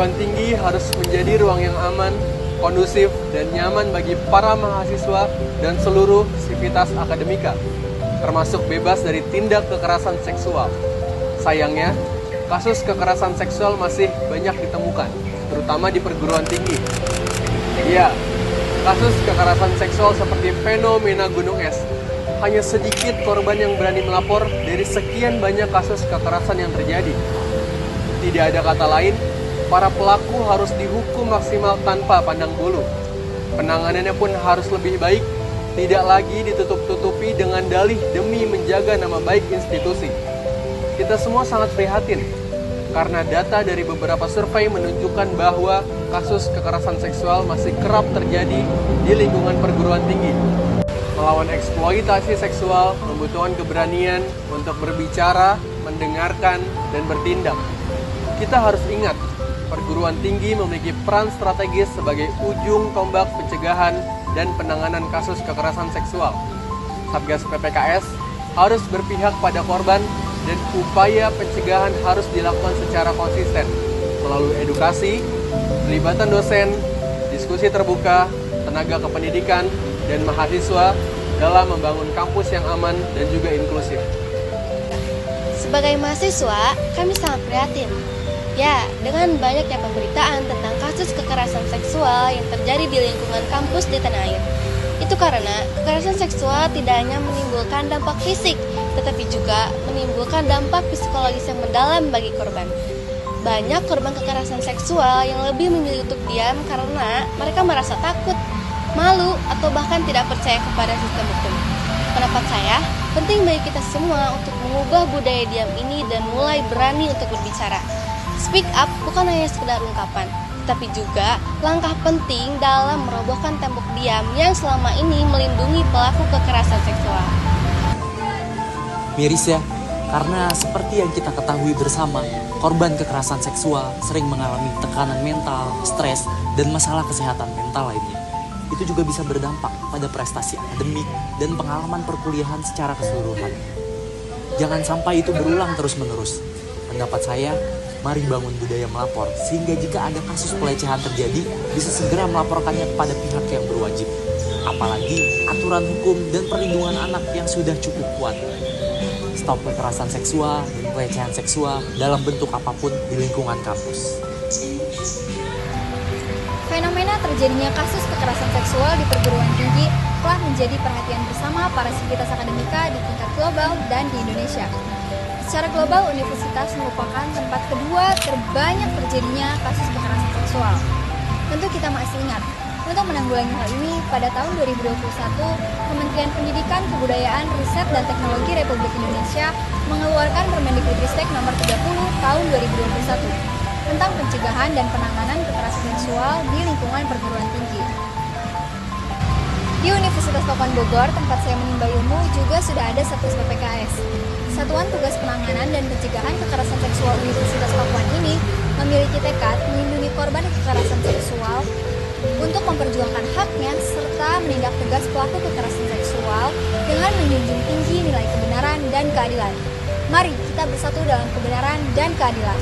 perguruan tinggi harus menjadi ruang yang aman, kondusif, dan nyaman bagi para mahasiswa dan seluruh sivitas akademika, termasuk bebas dari tindak kekerasan seksual. Sayangnya, kasus kekerasan seksual masih banyak ditemukan, terutama di perguruan tinggi. Ya, kasus kekerasan seksual seperti fenomena gunung es. Hanya sedikit korban yang berani melapor dari sekian banyak kasus kekerasan yang terjadi. Tidak ada kata lain, para pelaku harus dihukum maksimal tanpa pandang bulu. Penanganannya pun harus lebih baik, tidak lagi ditutup-tutupi dengan dalih demi menjaga nama baik institusi. Kita semua sangat prihatin, karena data dari beberapa survei menunjukkan bahwa kasus kekerasan seksual masih kerap terjadi di lingkungan perguruan tinggi. Melawan eksploitasi seksual membutuhkan keberanian untuk berbicara, mendengarkan, dan bertindak. Kita harus ingat, perguruan tinggi memiliki peran strategis sebagai ujung tombak pencegahan dan penanganan kasus kekerasan seksual. Satgas PPKS harus berpihak pada korban dan upaya pencegahan harus dilakukan secara konsisten melalui edukasi, pelibatan dosen, diskusi terbuka, tenaga kependidikan, dan mahasiswa dalam membangun kampus yang aman dan juga inklusif. Sebagai mahasiswa, kami sangat prihatin. Ya, dengan banyaknya pemberitaan tentang kasus kekerasan seksual yang terjadi di lingkungan kampus di tanah air. Itu karena kekerasan seksual tidak hanya menimbulkan dampak fisik, tetapi juga menimbulkan dampak psikologis yang mendalam bagi korban. Banyak korban kekerasan seksual yang lebih memilih untuk diam karena mereka merasa takut, malu, atau bahkan tidak percaya kepada sistem hukum. Pendapat saya, penting bagi kita semua untuk mengubah budaya diam ini dan mulai berani untuk berbicara. Speak up bukan hanya sekedar ungkapan, tapi juga langkah penting dalam merobohkan tembok diam yang selama ini melindungi pelaku kekerasan seksual. Miris ya, karena seperti yang kita ketahui bersama, korban kekerasan seksual sering mengalami tekanan mental, stres, dan masalah kesehatan mental lainnya. Itu juga bisa berdampak pada prestasi akademik dan pengalaman perkuliahan secara keseluruhan. Jangan sampai itu berulang terus-menerus. Pendapat saya, mari bangun budaya melapor, sehingga jika ada kasus pelecehan terjadi, bisa segera melaporkannya kepada pihak yang berwajib. Apalagi aturan hukum dan perlindungan anak yang sudah cukup kuat. Stop kekerasan seksual dan pelecehan seksual dalam bentuk apapun di lingkungan kampus. Fenomena terjadinya kasus kekerasan seksual di perguruan tinggi telah menjadi perhatian bersama para sivitas akademika di tingkat global dan di Indonesia. Secara global, universitas merupakan tempat kedua terbanyak terjadinya kasus kekerasan seksual. Tentu kita masih ingat, untuk menanggulangi hal ini, pada tahun 2021, Kementerian Pendidikan, Kebudayaan, Riset, dan Teknologi Republik Indonesia mengeluarkan Permendikbudristek nomor 30 tahun 2021 tentang pencegahan dan penanganan kekerasan seksual di lingkungan perguruan tinggi. Di Universitas Pakuan Bogor, tempat saya menimba ilmu, juga sudah ada Satgas PPKS. Satuan Tugas Penanganan dan Pencegahan Kekerasan Seksual Universitas Pakuan ini memiliki tekad melindungi korban kekerasan seksual untuk memperjuangkan haknya serta menindak tegas pelaku kekerasan seksual dengan menjunjung tinggi nilai kebenaran dan keadilan. Mari kita bersatu dalam kebenaran dan keadilan.